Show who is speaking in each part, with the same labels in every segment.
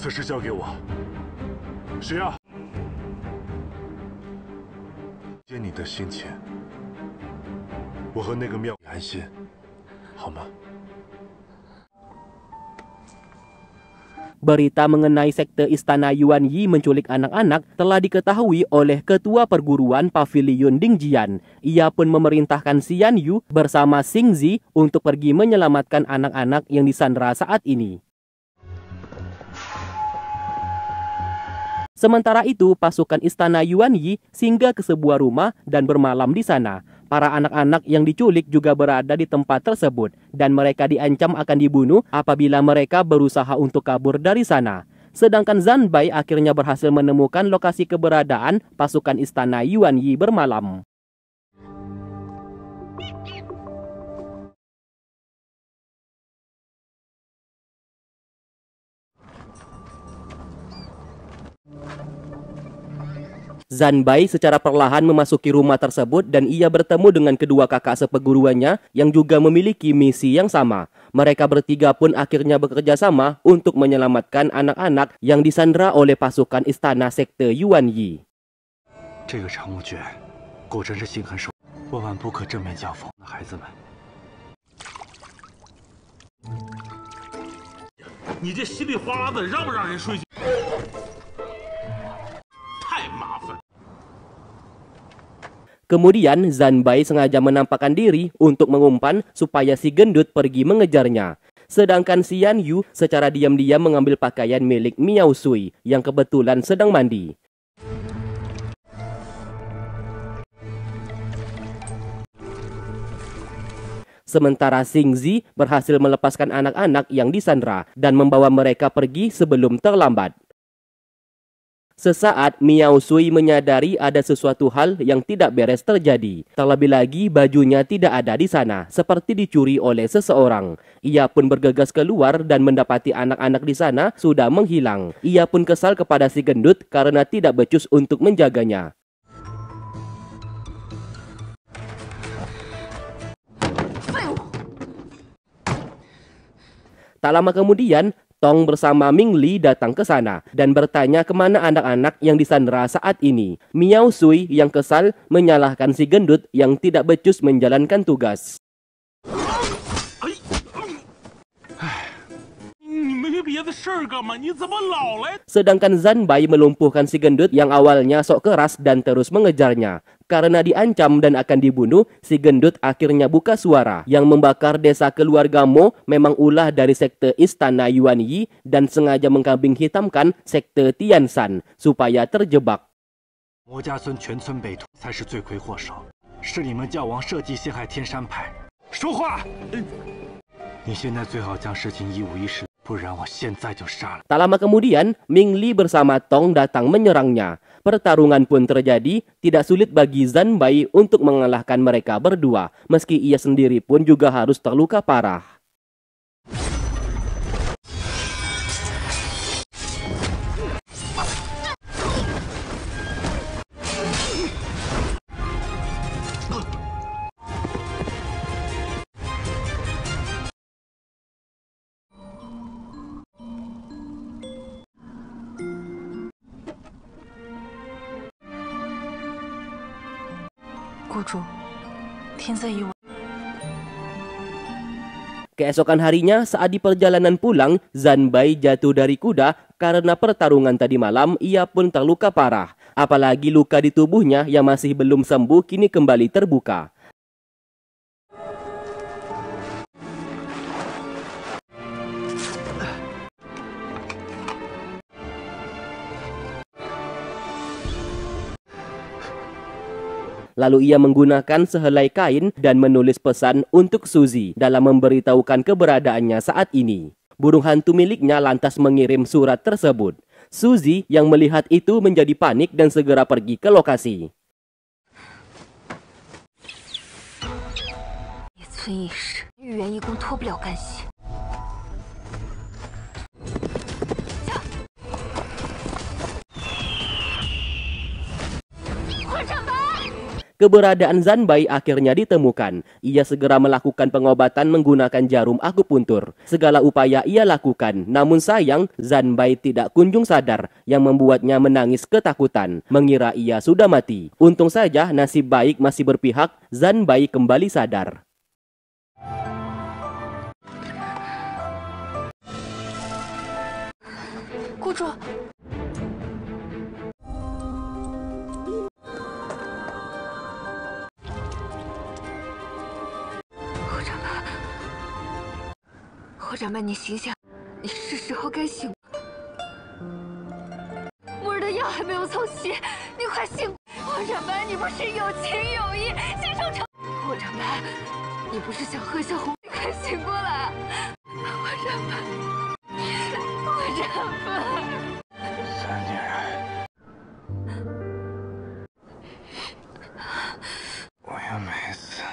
Speaker 1: 此事交给我。谁啊？接你的心情，我和那个庙安心，好吗？
Speaker 2: Berita mengenai sekte Istana Yuan Yi menculik anak-anak telah diketahui oleh Ketua Perguruan Pavilion Dingjian. Ia pun memerintahkan Xian Yu bersama Xing Zi untuk pergi menyelamatkan anak-anak yang disandera saat ini. Sementara itu, pasukan Istana Yuan Yi singgah ke sebuah rumah dan bermalam di sana. Para anak-anak yang diculik juga berada di tempat tersebut dan mereka diancam akan dibunuh apabila mereka berusaha untuk kabur dari sana. Sedangkan Zanbai akhirnya berhasil menemukan lokasi keberadaan pasukan Istana Yuan Yi bermalam. Zanbai secara perlahan memasuki rumah tersebut dan ia bertemu dengan kedua kakak seperguruannya yang juga memiliki misi yang sama. Mereka bertiga pun akhirnya bekerja sama untuk menyelamatkan anak-anak yang disandera oleh pasukan istana sekte Yuan Yi.
Speaker 3: 这个长武诀果真是心狠手，万万不可正面交锋。孩子们，
Speaker 4: 你这稀里哗啦的，让不让人睡觉？太麻烦。
Speaker 2: Kemudian Zanbai sengaja menampakkan diri untuk mengumpan supaya si gendut pergi mengejarnya. Sedangkan Xian Yu secara diam-diam mengambil pakaian milik Miao Sui yang kebetulan sedang mandi. Sementara Xing Zi berhasil melepaskan anak-anak yang disandera dan membawa mereka pergi sebelum terlambat. Sesaat Miao Sui menyadari ada sesuatu hal yang tidak beres terjadi. Terlebih lagi bajunya tidak ada di sana, seperti dicuri oleh seseorang. Ia pun bergegas keluar dan mendapati anak-anak di sana sudah menghilang. Ia pun kesal kepada si gendut karena tidak becus untuk menjaganya. Tak lama kemudian, Tong bersama Ming Li datang ke sana dan bertanya kemana anak-anak yang disandera saat ini. Miao Sui yang kesal menyalahkan si gendut yang tidak becus menjalankan tugas. Sedangkan Zanbai melumpuhkan si gendut yang awalnya sok keras dan terus mengejarnya. Karena diancam dan akan dibunuh, si gendut akhirnya buka suara. Yang membakar desa keluarga Mo memang ulah dari sekte Istana Yuan Yi dan sengaja mengkambing hitamkan sekte Tianshan supaya terjebak.
Speaker 3: 魔家村全村被屠才是罪魁祸首，是你们教王设计陷害天山派。说话！你现在最好将事情一五一十，不然我现在就杀了。
Speaker 2: Tak lama kemudian, Ming Li bersama Tong datang menyerangnya. Pertarungan pun terjadi, tidak sulit bagi Zanbai untuk mengalahkan mereka berdua, meski ia sendiri pun juga harus terluka parah. Keesokan harinya, saat di perjalanan pulang, Zanbai jatuh dari kuda karena pertarungan tadi malam. Ia pun terluka parah. Apalagi luka di tubuhnya yang masih belum sembuh kini kembali terbuka. Lalu ia menggunakan sehelai kain dan menulis pesan untuk Suzy dalam memberitahukan keberadaannya saat ini. Burung hantu miliknya lantas mengirim surat tersebut. Suzy yang melihat itu menjadi panik dan segera pergi ke lokasi. Keberadaan Zanbai akhirnya ditemukan. Ia segera melakukan pengobatan menggunakan jarum akupuntur. Segala upaya ia lakukan, namun sayang Zanbai tidak kunjung sadar yang membuatnya menangis ketakutan, mengira ia sudah mati. Untung saja nasib baik masih berpihak, Zanbai kembali sadar.
Speaker 5: 霍掌门，你醒醒，你是时候该醒。木儿的药还没有凑齐，你快醒！霍掌门，你不是有情有义，心诚诚。霍掌门，你不是想喝下红？你快醒过来！霍掌门，霍掌门，
Speaker 3: 三女人，我又没死。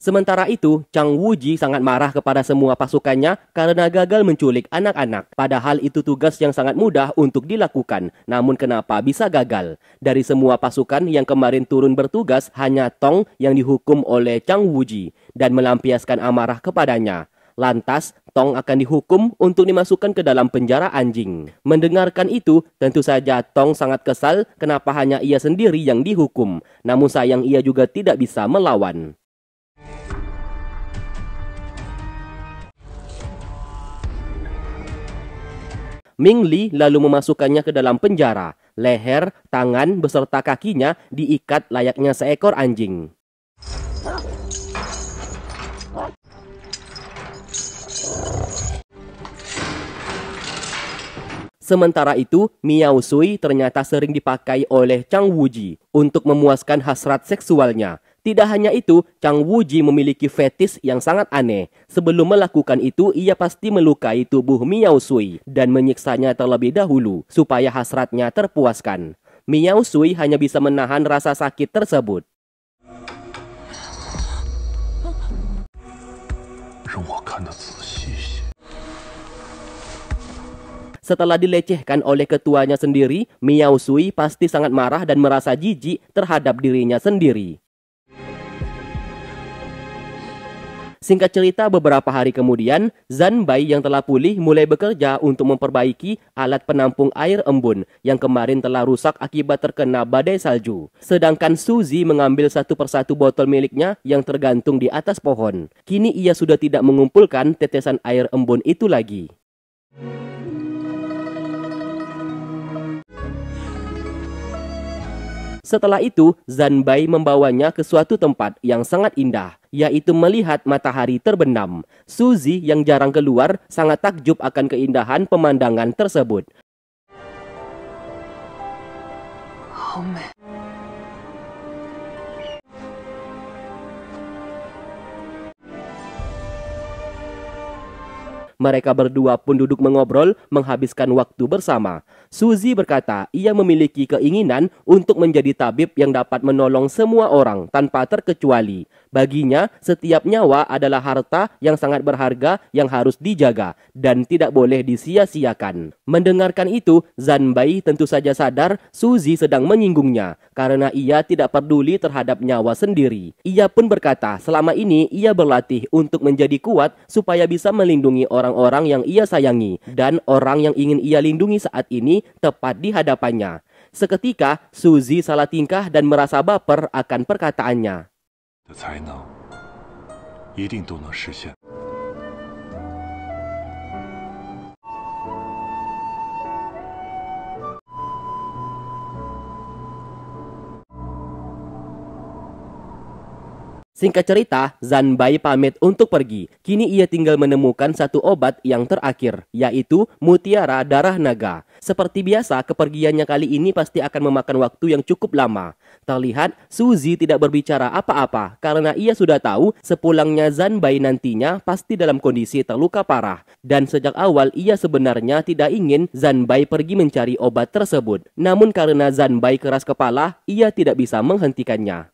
Speaker 2: Sementara itu, Chang Wuji sangat marah kepada semua pasukannya karena gagal menculik anak-anak. Padahal itu tugas yang sangat mudah untuk dilakukan. Namun kenapa bisa gagal? Dari semua pasukan yang kemarin turun bertugas, hanya Tong yang dihukum oleh Chang Wuji dan melampiaskan amarah kepadanya. Lantas, Tong akan dihukum untuk dimasukkan ke dalam penjara anjing. Mendengarkan itu, tentu saja Tong sangat kesal kenapa hanya ia sendiri yang dihukum. Namun sayang ia juga tidak bisa melawan. Ming Li lalu memasukkannya ke dalam penjara. Leher, tangan, beserta kakinya diikat layaknya seekor anjing. Sementara itu, Miao Sui ternyata sering dipakai oleh Chang Wuji untuk memuaskan hasrat seksualnya. Tidak hanya itu, Chang Wuji memiliki fetis yang sangat aneh. Sebelum melakukan itu, ia pasti melukai tubuh Miao Sui dan menyiksanya terlebih dahulu supaya hasratnya terpuaskan. Miao Sui hanya bisa menahan rasa sakit tersebut. Setelah dilecehkan oleh ketuanya sendiri, Miao Sui pasti sangat marah dan merasa jijik terhadap dirinya sendiri. Singkat cerita, beberapa hari kemudian, Zanbai yang telah pulih mulai bekerja untuk memperbaiki alat penampung air embun yang kemarin telah rusak akibat terkena badai salju. Sedangkan Suzy mengambil satu persatu botol miliknya yang tergantung di atas pohon. Kini ia sudah tidak mengumpulkan tetesan air embun itu lagi. Setelah itu, Zanbai membawanya ke suatu tempat yang sangat indah, yaitu melihat matahari terbenam. Suzy yang jarang keluar sangat takjub akan keindahan pemandangan tersebut. Mereka berdua pun duduk mengobrol, menghabiskan waktu bersama. Suzy berkata ia memiliki keinginan untuk menjadi tabib yang dapat menolong semua orang tanpa terkecuali. Baginya, setiap nyawa adalah harta yang sangat berharga yang harus dijaga dan tidak boleh disia-siakan. Mendengarkan itu, Zanbai tentu saja sadar Suzy sedang menyinggungnya karena ia tidak peduli terhadap nyawa sendiri. Ia pun berkata selama ini ia berlatih untuk menjadi kuat supaya bisa melindungi orang-orang yang ia sayangi dan orang yang ingin ia lindungi saat ini tepat di hadapannya. Seketika, Suzy salah tingkah dan merasa baper akan perkataannya. Singkat cerita, Zanbai pamit untuk pergi. Kini ia tinggal menemukan satu obat yang terakhir, yaitu mutiara darah naga. Seperti biasa, kepergiannya kali ini pasti akan memakan waktu yang cukup lama. Terlihat, Suzy tidak berbicara apa-apa karena ia sudah tahu sepulangnya Zanbai nantinya pasti dalam kondisi terluka parah. Dan sejak awal ia sebenarnya tidak ingin Zanbai pergi mencari obat tersebut. Namun karena Zanbai keras kepala, ia tidak bisa menghentikannya.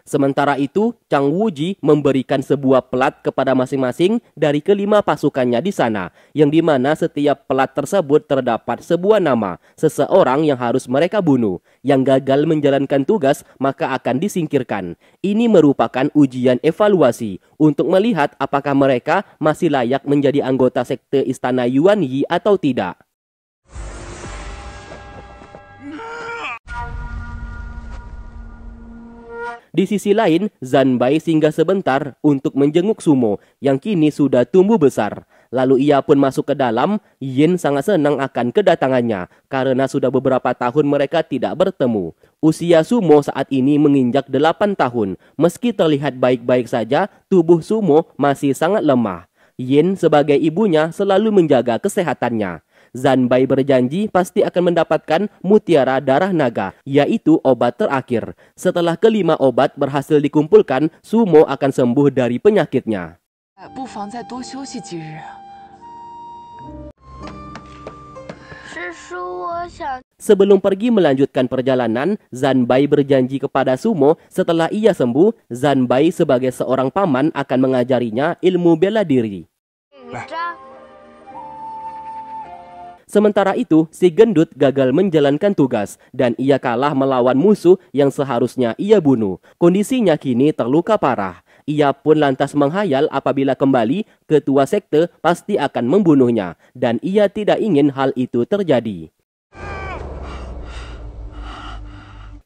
Speaker 2: Sementara itu, Chang Wuji memberikan sebuah plat kepada masing-masing dari kelima pasukannya di sana, yang dimana setiap plat tersebut terdapat sebuah nama, seseorang yang harus mereka bunuh. Yang gagal menjalankan tugas maka akan disingkirkan. Ini merupakan ujian evaluasi untuk melihat apakah mereka masih layak menjadi anggota sekte Istana Yuan Yi atau tidak. Di sisi lain, Zanbai singgah sebentar untuk menjenguk Sumo yang kini sudah tumbuh besar. Lalu ia pun masuk ke dalam. Yin sangat senang akan kedatangannya karena sudah beberapa tahun mereka tidak bertemu. Usia Sumo saat ini menginjak 8 tahun. Meski terlihat baik-baik saja, tubuh Sumo masih sangat lemah. Yin sebagai ibunya selalu menjaga kesehatannya. Zanbai berjanji pasti akan mendapatkan mutiara darah naga, yaitu obat terakhir. Setelah kelima obat berhasil dikumpulkan, Sumo akan sembuh dari penyakitnya. Sebelum pergi melanjutkan perjalanan, Zanbai berjanji kepada Sumo setelah ia sembuh, Zanbai sebagai seorang paman akan mengajarinya ilmu bela diri. Sementara itu, si gendut gagal menjalankan tugas dan ia kalah melawan musuh yang seharusnya ia bunuh. Kondisinya kini terluka parah. Ia pun lantas menghayal apabila kembali, ketua sekte pasti akan membunuhnya dan ia tidak ingin hal itu terjadi.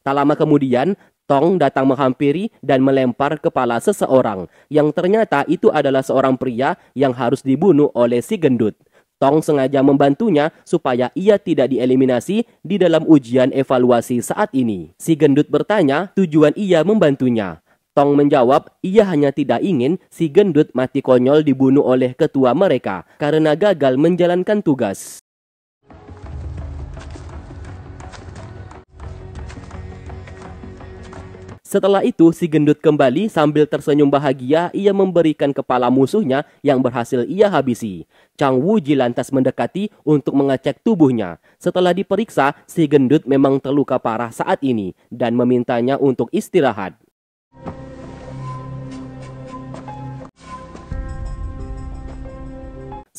Speaker 2: Tak lama kemudian, Tong datang menghampiri dan melempar kepala seseorang yang ternyata itu adalah seorang pria yang harus dibunuh oleh si gendut. Tong sengaja membantunya supaya ia tidak dieliminasi di dalam ujian evaluasi saat ini. Si gendut bertanya tujuan ia membantunya. Tong menjawab ia hanya tidak ingin si gendut mati konyol dibunuh oleh ketua mereka karena gagal menjalankan tugas. Setelah itu, si gendut kembali sambil tersenyum bahagia, ia memberikan kepala musuhnya yang berhasil ia habisi. Chang Wuji lantas mendekati untuk mengecek tubuhnya. Setelah diperiksa, si gendut memang terluka parah saat ini dan memintanya untuk istirahat.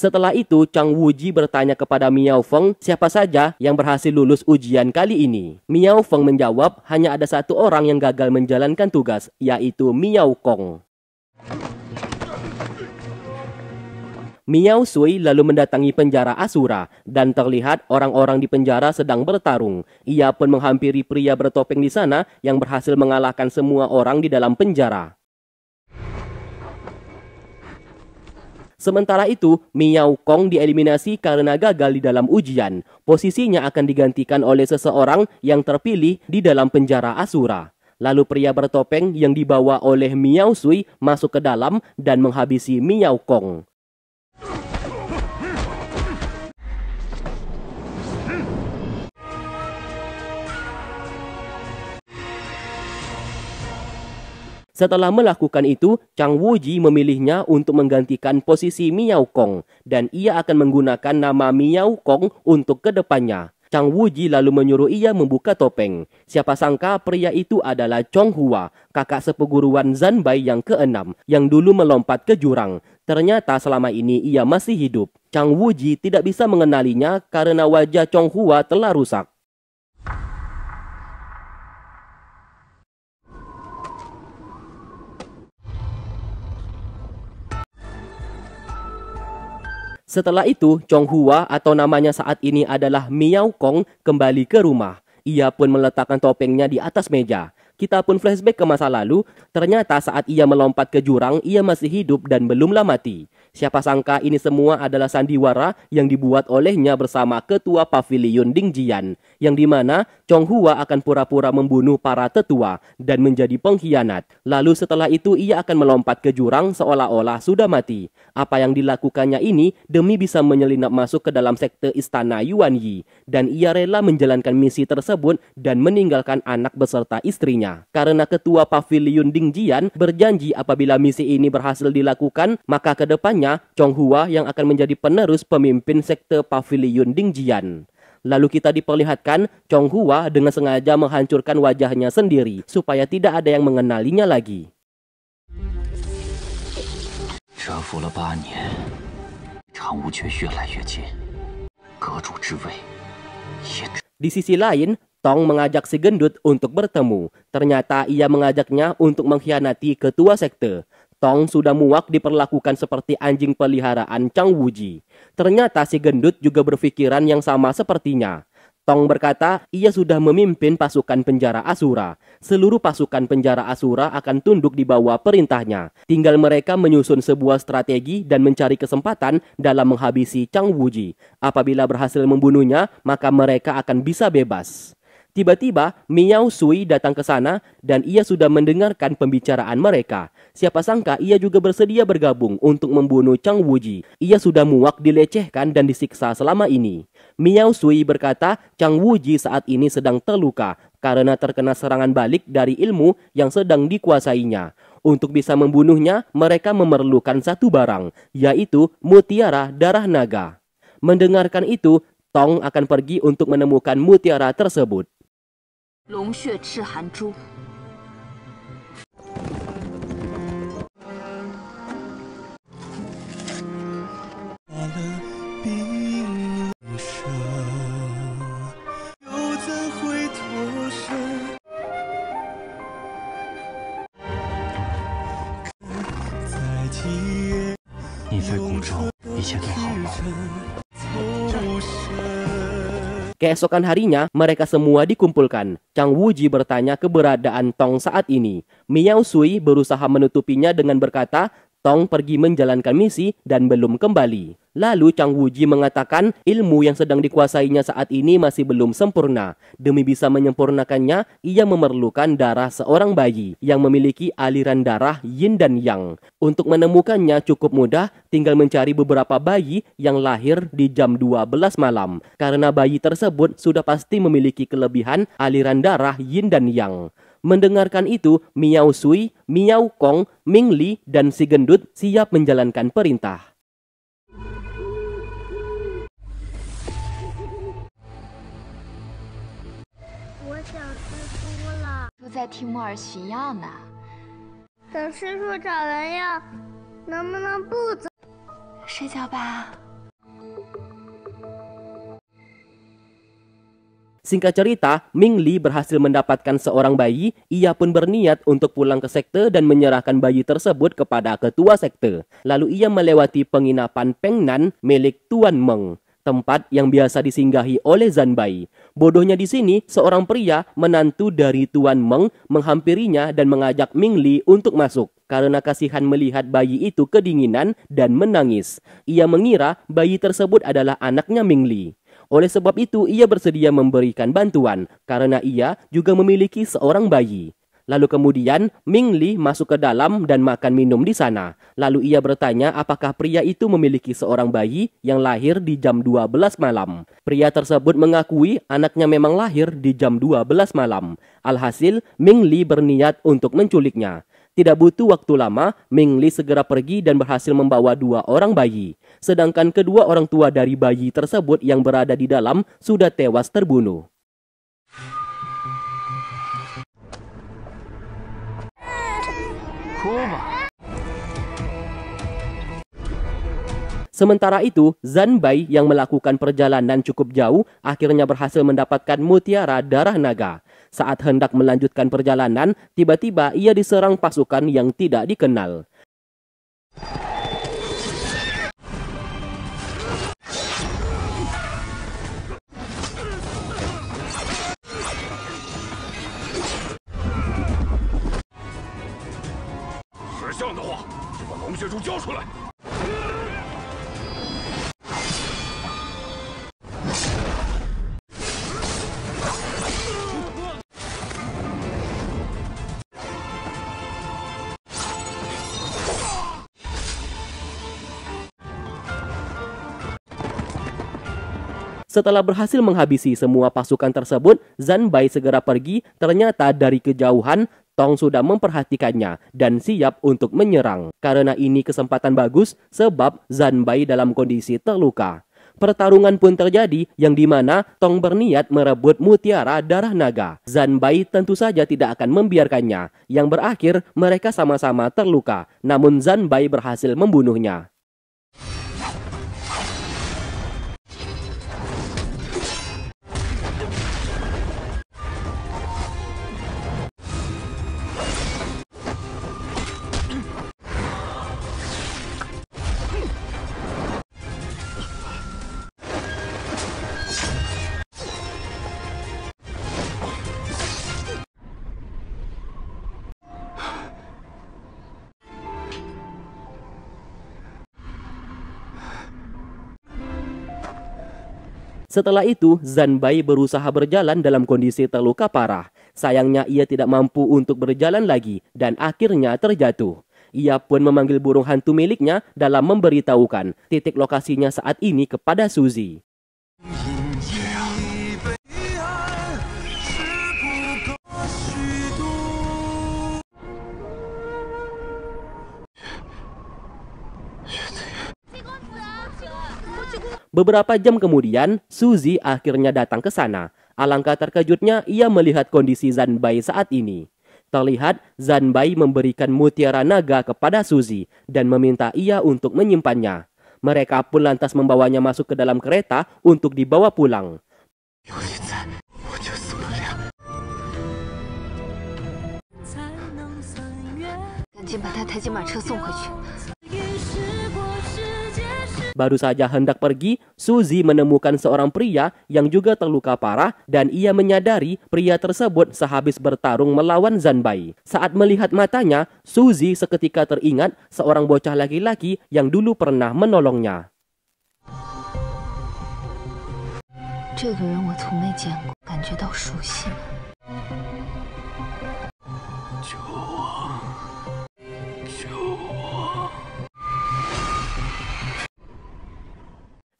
Speaker 2: Setelah itu, Chang Wuji bertanya kepada Miao Feng siapa saja yang berhasil lulus ujian kali ini. Miao Feng menjawab hanya ada satu orang yang gagal menjalankan tugas, yaitu Miao Kong. Miao Sui lalu mendatangi penjara Asura dan terlihat orang-orang di penjara sedang bertarung. Ia pun menghampiri pria bertopeng di sana yang berhasil mengalahkan semua orang di dalam penjara. Sementara itu, Miao Kong dieliminasi karena gagal di dalam ujian. Posisinya akan digantikan oleh seseorang yang terpilih di dalam penjara Asura. Lalu pria bertopeng yang dibawa oleh Miao Sui masuk ke dalam dan menghabisi Miao Kong. Setelah melakukan itu, Chang Wuji memilihnya untuk menggantikan posisi Miao Kong dan ia akan menggunakan nama Miao Kong untuk kedepannya. Chang Wuji lalu menyuruh ia membuka topeng. Siapa sangka pria itu adalah Chong Hua, kakak seperguruan Zanbai yang ke-6 yang dulu melompat ke jurang. Ternyata selama ini ia masih hidup. Chang Wuji tidak bisa mengenalinya karena wajah Chong Hua telah rusak. Setelah itu, Chong Hua atau namanya saat ini adalah Miao Kong kembali ke rumah. Ia pun meletakkan topengnya di atas meja. Kita pun flashback ke masa lalu, ternyata saat ia melompat ke jurang, ia masih hidup dan belumlah mati. Siapa sangka ini semua adalah sandiwara yang dibuat olehnya bersama ketua pavilion Ding Jian, yang dimana Chong Hua akan pura-pura membunuh para tetua dan menjadi pengkhianat. Lalu setelah itu ia akan melompat ke jurang seolah-olah sudah mati. Apa yang dilakukannya ini demi bisa menyelinap masuk ke dalam sekte Istana Yuan Yi, dan ia rela menjalankan misi tersebut dan meninggalkan anak beserta istrinya. Karena ketua pavilion Ding Jian berjanji apabila misi ini berhasil dilakukan, maka kedepannya Chong Hua yang akan menjadi penerus pemimpin sekte pavilion Ding Jian. Lalu kita diperlihatkan Chong Hua dengan sengaja menghancurkan wajahnya sendiri supaya tidak ada yang mengenalinya lagi.
Speaker 6: 蛰伏了8年，长无缺越来越近，阁主之位也。
Speaker 2: Di sisi lain, Tong mengajak si gendut untuk bertemu. Ternyata ia mengajaknya untuk mengkhianati ketua sekte. Tong sudah muak diperlakukan seperti anjing peliharaan Chang Wuji. Ternyata si gendut juga berpikiran yang sama sepertinya. Tong berkata ia sudah memimpin pasukan penjara Asura. Seluruh pasukan penjara Asura akan tunduk di bawah perintahnya. Tinggal mereka menyusun sebuah strategi dan mencari kesempatan dalam menghabisi Chang Wuji. Apabila berhasil membunuhnya, maka mereka akan bisa bebas. Tiba-tiba, Miao Sui datang ke sana dan ia sudah mendengarkan pembicaraan mereka. Siapa sangka ia juga bersedia bergabung untuk membunuh Chang Wuji. Ia sudah muak dilecehkan dan disiksa selama ini. Miao Sui berkata Chang Wuji saat ini sedang terluka karena terkena serangan balik dari ilmu yang sedang dikuasainya. Untuk bisa membunuhnya, mereka memerlukan satu barang, yaitu mutiara darah naga. Mendengarkan itu, Tong akan pergi untuk menemukan mutiara tersebut.
Speaker 5: 龙血赤寒珠，
Speaker 3: 你在谷中一切都好吗？
Speaker 2: Keesokan harinya, mereka semua dikumpulkan. Chang Wuji bertanya keberadaan Tong saat ini. Miao Sui berusaha menutupinya dengan berkata, Tong pergi menjalankan misi dan belum kembali. Lalu Chang Wuji mengatakan ilmu yang sedang dikuasainya saat ini masih belum sempurna. Demi bisa menyempurnakannya, ia memerlukan darah seorang bayi yang memiliki aliran darah yin dan yang. Untuk menemukannya cukup mudah, tinggal mencari beberapa bayi yang lahir di jam 12 malam. Karena bayi tersebut sudah pasti memiliki kelebihan aliran darah yin dan yang. Mendengarkan itu, Miao Sui, Miao Kong, Ming Li, dan si gendut siap menjalankan perintah.
Speaker 5: 都在替木儿寻药呢。
Speaker 7: 等师傅找完药，能不能不走？
Speaker 5: 睡觉吧。
Speaker 2: Singkat cerita, Ming Li berhasil mendapatkan seorang bayi. Ia pun berniat untuk pulang ke sekte dan menyerahkan bayi tersebut kepada ketua sekte. Lalu ia melewati penginapan Peng Nan milik Tuan Meng, tempat yang biasa disinggahi oleh Zanbai. Bodohnya di sini, seorang pria menantu dari Tuan Meng menghampirinya dan mengajak Ming Li untuk masuk. Karena kasihan melihat bayi itu kedinginan dan menangis. Ia mengira bayi tersebut adalah anaknya Ming Li. Oleh sebab itu, ia bersedia memberikan bantuan karena ia juga memiliki seorang bayi. Lalu kemudian, Ming Li masuk ke dalam dan makan minum di sana. Lalu ia bertanya apakah pria itu memiliki seorang bayi yang lahir di jam 12 malam. Pria tersebut mengakui anaknya memang lahir di jam 12 malam. Alhasil, Ming Li berniat untuk menculiknya. Tidak butuh waktu lama, Ming Li segera pergi dan berhasil membawa 2 orang bayi. Sedangkan kedua orang tua dari bayi tersebut yang berada di dalam sudah tewas terbunuh. Sementara itu, Zanbai yang melakukan perjalanan cukup jauh akhirnya berhasil mendapatkan mutiara darah naga. Saat hendak melanjutkan perjalanan, tiba-tiba ia diserang pasukan yang tidak dikenal. Setelah berhasil menghabisi semua pasukan tersebut, Zanbai segera pergi. Ternyata dari kejauhan, Tong sudah memperhatikannya dan siap untuk menyerang. Karena ini kesempatan bagus sebab Zanbai dalam kondisi terluka. Pertarungan pun terjadi yang dimana Tong berniat merebut mutiara darah naga. Zanbai tentu saja tidak akan membiarkannya, yang berakhir mereka sama-sama terluka, namun Zanbai berhasil membunuhnya. Setelah itu, Zanbai berusaha berjalan dalam kondisi terluka parah. Sayangnya ia tidak mampu untuk berjalan lagi dan akhirnya terjatuh. Ia pun memanggil burung hantu miliknya dalam memberitahukan titik lokasinya saat ini kepada Suzy. Beberapa jam kemudian, Suzy akhirnya datang ke sana. Alangkah terkejutnya ia melihat kondisi Zanbai saat ini. Terlihat Zanbai memberikan mutiara naga kepada Suzy dan meminta ia untuk menyimpannya. Mereka pun lantas membawanya masuk ke dalam kereta untuk dibawa pulang. Baru saja hendak pergi, Suzy menemukan seorang pria yang juga terluka parah dan ia menyadari pria tersebut sehabis bertarung melawan Zanbai. Saat melihat matanya, Suzy seketika teringat seorang bocah laki-laki yang dulu pernah menolongnya.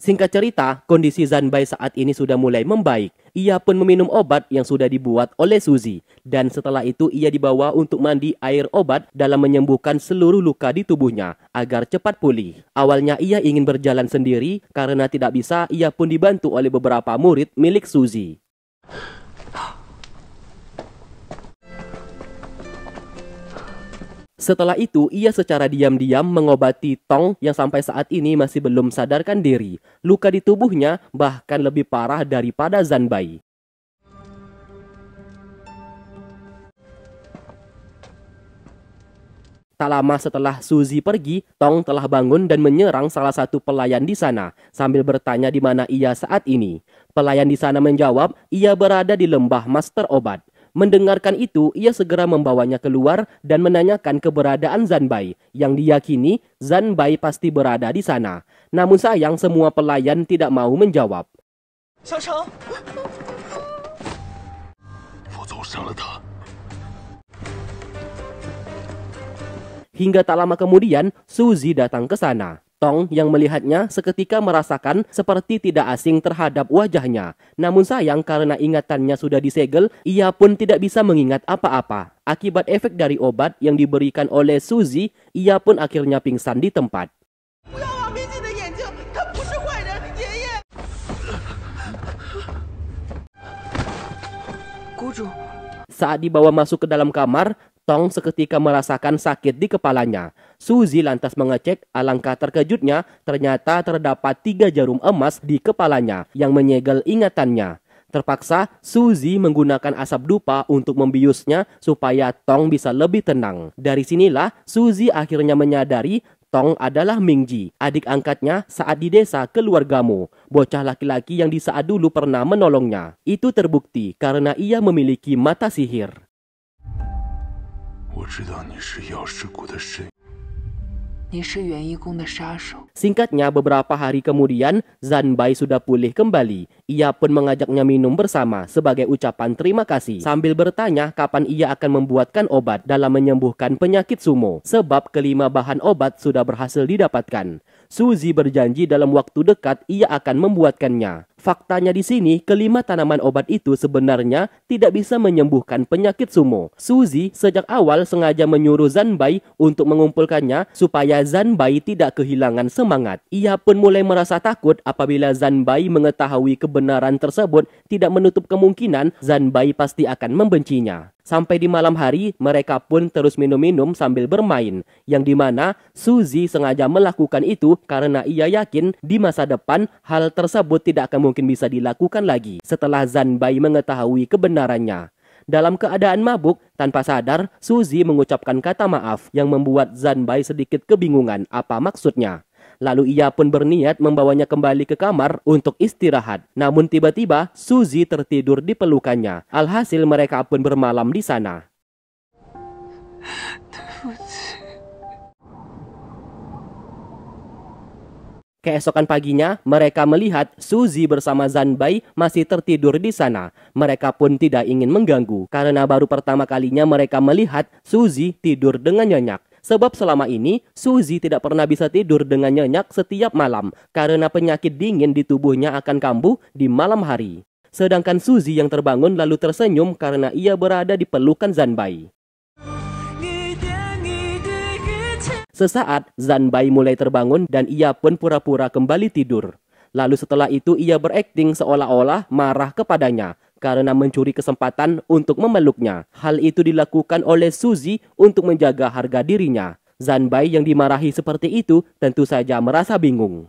Speaker 2: Singkat cerita, kondisi Zanbai saat ini sudah mulai membaik. Ia pun meminum obat yang sudah dibuat oleh Suzy. Dan setelah itu ia dibawa untuk mandi air obat dalam menyembuhkan seluruh luka di tubuhnya agar cepat pulih. Awalnya ia ingin berjalan sendiri, karena tidak bisa ia pun dibantu oleh beberapa murid milik Suzy. Setelah itu, ia secara diam-diam mengobati Tong yang sampai saat ini masih belum sadarkan diri. Luka di tubuhnya bahkan lebih parah daripada Zanbai. Tak lama setelah Suzy pergi, Tong telah bangun dan menyerang salah satu pelayan di sana sambil bertanya di mana ia saat ini. Pelayan di sana menjawab, ia berada di lembah Master Obat. Mendengarkan itu, ia segera membawanya keluar dan menanyakan keberadaan Zanbai, yang diyakini Zanbai pasti berada di sana. Namun sayang semua pelayan tidak mau menjawab. Hingga tak lama kemudian, Suzy datang ke sana. Tong yang melihatnya seketika merasakan seperti tidak asing terhadap wajahnya. Namun sayang karena ingatannya sudah disegel, ia pun tidak bisa mengingat apa-apa. Akibat efek dari obat yang diberikan oleh Suzy, ia pun akhirnya pingsan di tempat. Saat dibawa masuk ke dalam kamar, Tong seketika merasakan sakit di kepalanya. Suzy lantas mengecek, alangkah terkejutnya ternyata terdapat 3 jarum emas di kepalanya yang menyegel ingatannya. Terpaksa, Suzy menggunakan asap dupa untuk membiusnya supaya Tong bisa lebih tenang. Dari sinilah, Suzy akhirnya menyadari Tong adalah Mingji, adik angkatnya saat di desa keluargamu, bocah laki-laki yang di saat dulu pernah menolongnya. Itu terbukti karena ia memiliki mata sihir. Singkatnya, beberapa hari kemudian, Zanbai sudah pulih kembali. Ia pun mengajaknya minum bersama sebagai ucapan terima kasih, sambil bertanya kapan ia akan membuatkan obat dalam menyembuhkan penyakit sumo, sebab kelima bahan obat sudah berhasil didapatkan. Suzy berjanji dalam waktu dekat ia akan membuatkannya. Faktanya di sini, kelima tanaman obat itu sebenarnya tidak bisa menyembuhkan penyakit sumo. Suzy sejak awal sengaja menyuruh Zanbai untuk mengumpulkannya supaya Zanbai tidak kehilangan semangat. Ia pun mulai merasa takut apabila Zanbai mengetahui kebenaran tersebut, tidak menutup kemungkinan Zanbai pasti akan membencinya. Sampai di malam hari, mereka pun terus minum-minum sambil bermain, yang dimana Suzy sengaja melakukan itu karena ia yakin di masa depan hal tersebut tidak akan mungkin bisa dilakukan lagi setelah Zanbai mengetahui kebenarannya. Dalam keadaan mabuk, tanpa sadar, Suzy mengucapkan kata maaf yang membuat Zanbai sedikit kebingungan apa maksudnya. Lalu ia pun berniat membawanya kembali ke kamar untuk istirahat. Namun tiba-tiba Suzy tertidur di pelukannya. Alhasil mereka pun bermalam di sana. Keesokan paginya, mereka melihat Suzy bersama Zanbai masih tertidur di sana. Mereka pun tidak ingin mengganggu, karena baru pertama kalinya mereka melihat Suzy tidur dengan nyenyak. Sebab selama ini, Suzy tidak pernah bisa tidur dengan nyenyak setiap malam, karena penyakit dingin di tubuhnya akan kambuh di malam hari. Sedangkan Suzy yang terbangun lalu tersenyum karena ia berada di pelukan Zanbai. Sesaat, Zanbai mulai terbangun dan ia pun pura-pura kembali tidur. Lalu setelah itu ia berakting seolah-olah marah kepadanya karena mencuri kesempatan untuk memeluknya. Hal itu dilakukan oleh Suzy untuk menjaga harga dirinya. Zanbai yang dimarahi seperti itu tentu saja merasa bingung.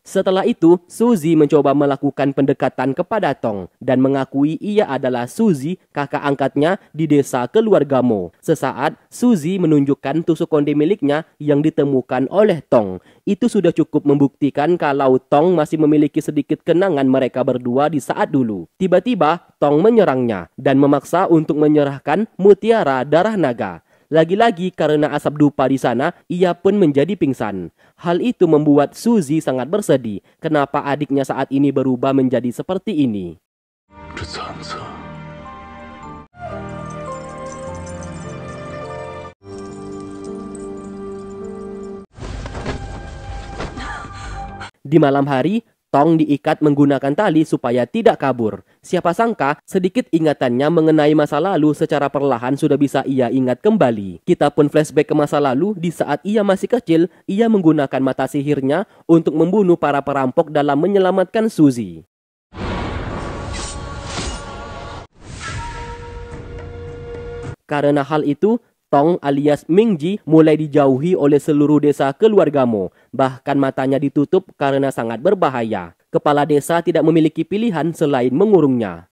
Speaker 2: Setelah itu, Suzy mencoba melakukan pendekatan kepada Tong dan mengakui ia adalah Suzy, kakak angkatnya di desa keluargamu. Sesaat, Suzy menunjukkan tusuk konde miliknya yang ditemukan oleh Tong. Itu sudah cukup membuktikan kalau Tong masih memiliki sedikit kenangan mereka berdua di saat dulu. Tiba-tiba, Tong menyerangnya dan memaksa untuk menyerahkan mutiara darah naga. Lagi-lagi karena asap dupa di sana, ia pun menjadi pingsan. Hal itu membuat Suzy sangat bersedih. Kenapa adiknya saat ini berubah menjadi seperti ini? Di malam hari, Tong diikat menggunakan tali supaya tidak kabur. Siapa sangka, sedikit ingatannya mengenai masa lalu secara perlahan sudah bisa ia ingat kembali. Kita pun flashback ke masa lalu di saat ia masih kecil, ia menggunakan mata sihirnya untuk membunuh para perampok dalam menyelamatkan Suzy. Karena hal itu, Tong alias Mingji mulai dijauhi oleh seluruh desa keluargamu. Bahkan matanya ditutup karena sangat berbahaya. Kepala desa tidak memiliki pilihan selain mengurungnya.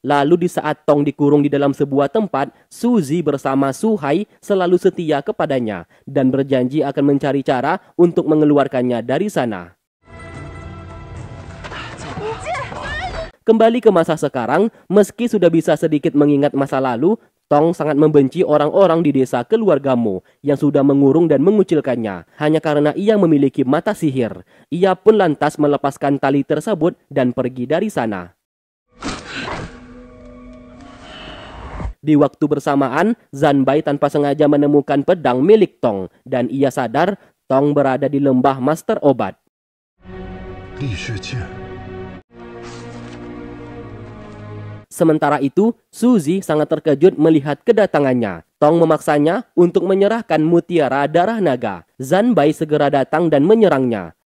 Speaker 2: Lalu di saat Tong dikurung di dalam sebuah tempat, Suzy bersama Suhai selalu setia kepadanya dan berjanji akan mencari cara untuk mengeluarkannya dari sana. Kembali ke masa sekarang, meski sudah bisa sedikit mengingat masa lalu, Tong sangat membenci orang-orang di desa keluargamu yang sudah mengurung dan mengucilkannya hanya karena ia memiliki mata sihir. Ia pun lantas melepaskan tali tersebut dan pergi dari sana. Di waktu bersamaan, Zanbai tanpa sengaja menemukan pedang milik Tong dan ia sadar Tong berada di lembah master obat. Sementara itu, Suzy sangat terkejut melihat kedatangannya. Tong memaksanya untuk menyerahkan mutiara darah naga. Zanbai segera datang dan menyerangnya.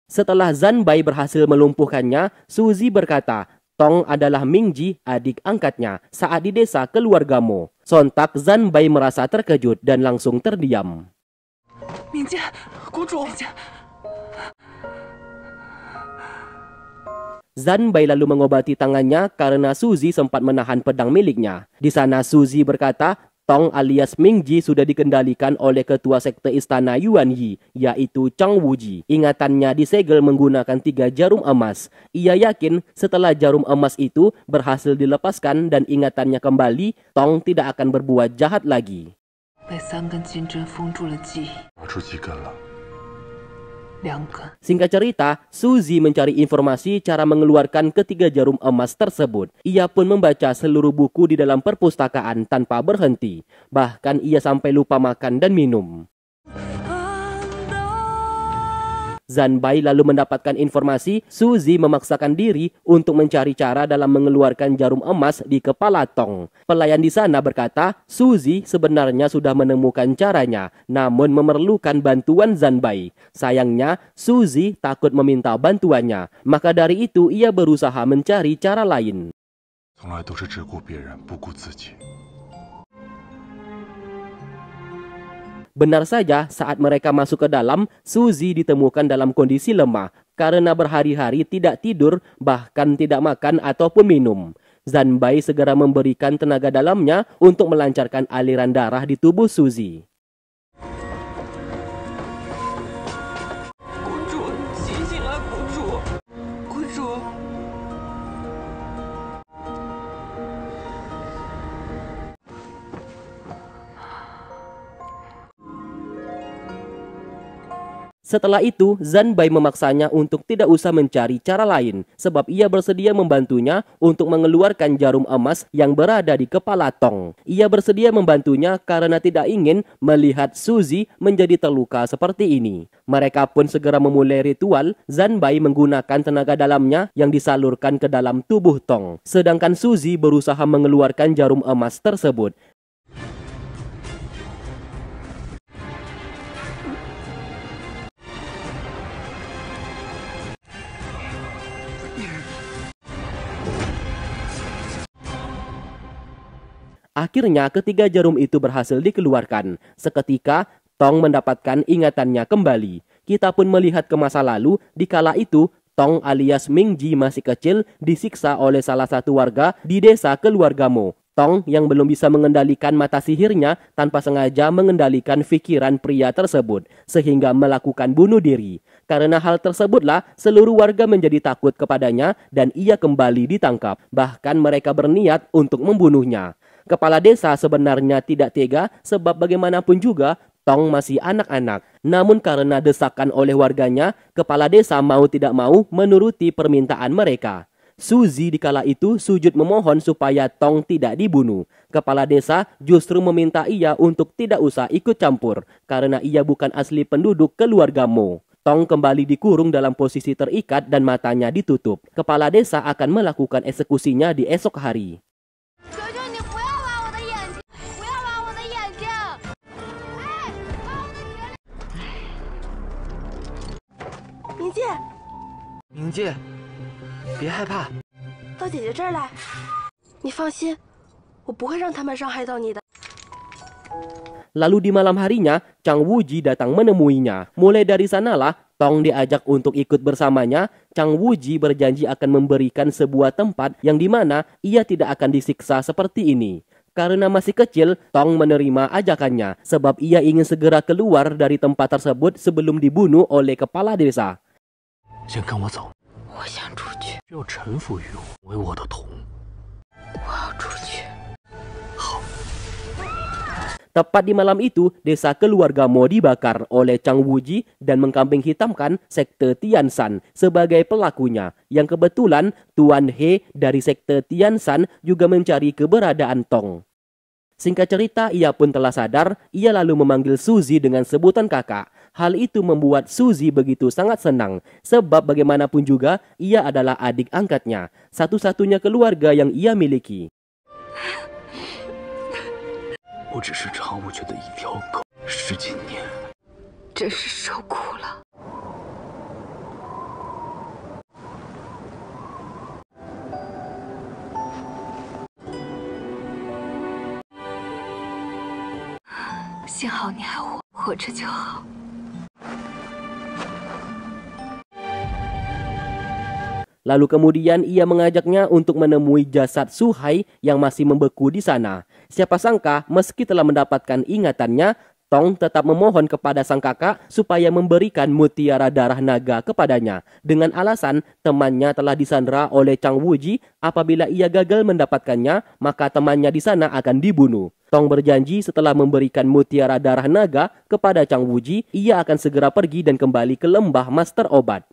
Speaker 2: Setelah Zanbai berhasil melumpuhkannya, Suzy berkata, Tong adalah Mingji, adik angkatnya, saat di desa keluargamu. Sontak Zanbai merasa terkejut dan langsung terdiam. Zanbai lalu mengobati tangannya karena Suzy sempat menahan pedang miliknya. Di sana Suzy berkata, Tong alias Mingji sudah dikendalikan oleh ketua sekte istana Yuanyi, yaitu Chang Wuji. Ingatannya disegel menggunakan 3 jarum emas. Ia yakin setelah jarum emas itu berhasil dilepaskan dan ingatannya kembali, Tong tidak akan berbuat jahat lagi.
Speaker 8: 被3根金针封住了记忆。
Speaker 1: 拿出几根了。
Speaker 2: Singkat cerita, Suzy mencari informasi cara mengeluarkan ketiga jarum emas tersebut. Ia pun membaca seluruh buku di dalam perpustakaan tanpa berhenti. Bahkan ia sampai lupa makan dan minum. Zanbai lalu mendapatkan informasi Suzy memaksakan diri untuk mencari cara dalam mengeluarkan jarum emas di kepala Tong. Pelayan di sana berkata, Suzy sebenarnya sudah menemukan caranya, namun memerlukan bantuan Zanbai. Sayangnya, Suzy takut meminta bantuannya. Maka dari itu, ia berusaha mencari cara lain. Benar saja, saat mereka masuk ke dalam, Suzy ditemukan dalam kondisi lemah karena berhari-hari tidak tidur, bahkan tidak makan ataupun minum. Zanbai segera memberikan tenaga dalamnya untuk melancarkan aliran darah di tubuh Suzy. Setelah itu, Zanbai memaksanya untuk tidak usah mencari cara lain, sebab ia bersedia membantunya untuk mengeluarkan jarum emas yang berada di kepala Tong. Ia bersedia membantunya karena tidak ingin melihat Suzy menjadi terluka seperti ini. Mereka pun segera memulai ritual. Zanbai menggunakan tenaga dalamnya yang disalurkan ke dalam tubuh Tong, sedangkan Suzy berusaha mengeluarkan jarum emas tersebut. Akhirnya ketiga jarum itu berhasil dikeluarkan. Seketika, Tong mendapatkan ingatannya kembali. Kita pun melihat ke masa lalu, di kala itu, Tong alias Mingji masih kecil disiksa oleh salah satu warga di desa keluarga Mo. Tong yang belum bisa mengendalikan mata sihirnya tanpa sengaja mengendalikan pikiran pria tersebut, sehingga melakukan bunuh diri. Karena hal tersebutlah, seluruh warga menjadi takut kepadanya dan ia kembali ditangkap. Bahkan mereka berniat untuk membunuhnya. Kepala desa sebenarnya tidak tega sebab bagaimanapun juga Tong masih anak-anak. Namun karena desakan oleh warganya, kepala desa mau tidak mau menuruti permintaan mereka. Suzy di kala itu sujud memohon supaya Tong tidak dibunuh. Kepala desa justru meminta ia untuk tidak usah ikut campur karena ia bukan asli penduduk keluarga Mo. Tong kembali dikurung dalam posisi terikat dan matanya ditutup. Kepala desa akan melakukan eksekusinya di esok hari.
Speaker 8: 明介，别害怕，
Speaker 9: 到姐姐这儿来。你放心，我不会让他们伤害到你的。
Speaker 2: Lalu di malam harinya, Chang Wuji datang menemuinya. Mulai dari sanalah, Tong diajak untuk ikut bersamanya. Chang Wuji berjanji akan memberikan sebuah tempat yang dimana ia tidak akan disiksa seperti ini. Karena masih kecil, Tong menerima ajakannya sebab ia ingin segera keluar dari tempat tersebut sebelum dibunuh oleh kepala desa.
Speaker 3: 先跟我走。
Speaker 9: 我想出去，
Speaker 3: 要臣服于我，为我的同。
Speaker 9: 我要出去。
Speaker 2: Tepat di malam itu, desa keluarga Mo dibakar oleh Chang Wuji dan mengkambing hitamkan sekte Tianshan sebagai pelakunya. Yang kebetulan Tuan He dari sekte Tianshan juga mencari keberadaan Tong. Singkat cerita, ia pun telah sadar. Ia lalu memanggil Suzy dengan sebutan kakak. Hal itu membuat Suzy begitu sangat senang. Sebab bagaimanapun juga, ia adalah adik angkatnya. Satu-satunya keluarga yang ia miliki.
Speaker 6: 我只是常无缺的一条狗，10几年，
Speaker 5: 真是受苦了。幸好你还活，活着就好。
Speaker 2: Lalu kemudian ia mengajaknya untuk menemui jasad Suhai yang masih membeku di sana. Siapa sangka meski telah mendapatkan ingatannya, Tong tetap memohon kepada sang kakak supaya memberikan mutiara darah naga kepadanya. Dengan alasan temannya telah disandera oleh Chang Wuji, apabila ia gagal mendapatkannya, maka temannya di sana akan dibunuh. Tong berjanji setelah memberikan mutiara darah naga kepada Chang Wuji, ia akan segera pergi dan kembali ke lembah Master Obat.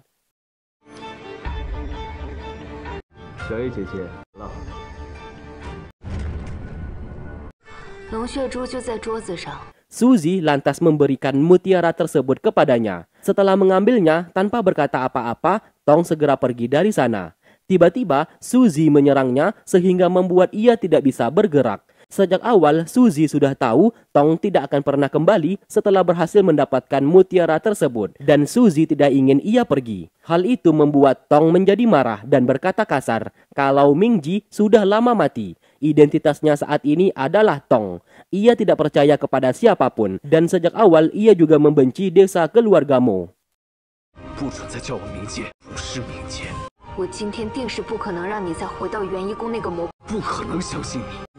Speaker 2: Suzy lantas memberikan mutiara tersebut kepadanya. Setelah mengambilnya tanpa berkata apa-apa, Tong segera pergi dari sana. Tiba-tiba Suzy menyerangnya sehingga membuat ia tidak bisa bergerak. Sejak awal, Suzy sudah tahu Tong tidak akan pernah kembali setelah berhasil mendapatkan mutiara tersebut. Dan Suzy tidak ingin ia pergi. Hal itu membuat Tong menjadi marah dan berkata kasar kalau Mingji sudah lama mati. Identitasnya saat ini adalah Tong. Ia tidak percaya kepada siapapun. Dan sejak awal, ia juga membenci desa keluarga Mo.
Speaker 6: 不准再叫我冥界，不是冥界。
Speaker 5: 我今天定是不可能让你再回到元一宫那个魔。
Speaker 6: 不可能相信你。